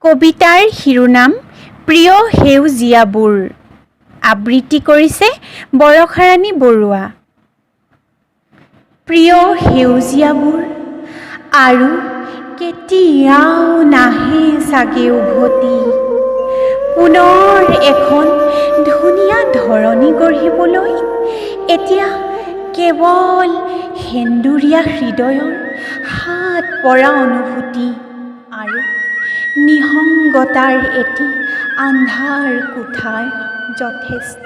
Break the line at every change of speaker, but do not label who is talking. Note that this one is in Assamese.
কবিতাৰ শিৰোনাম প্ৰিয় সেউজীয়াবোৰ। আবৃত্তি কৰিছে বৰষাৰাণী বৰুৱা। প্ৰিয় সেউজীয়াবোৰ আৰু কেতিয়াও নাহে চাগে উভতি, পুনৰ এখন ধুনীয়া ধৰণী গঢ়িবলৈ এতিয়া কেৱল সেন্দুৰীয়া হৃদয়ৰ হাত পৰা অনুভূতি আৰু নিসংগতাৰ এটি আন্ধাৰ কোঠাৰ যথেষ্ট।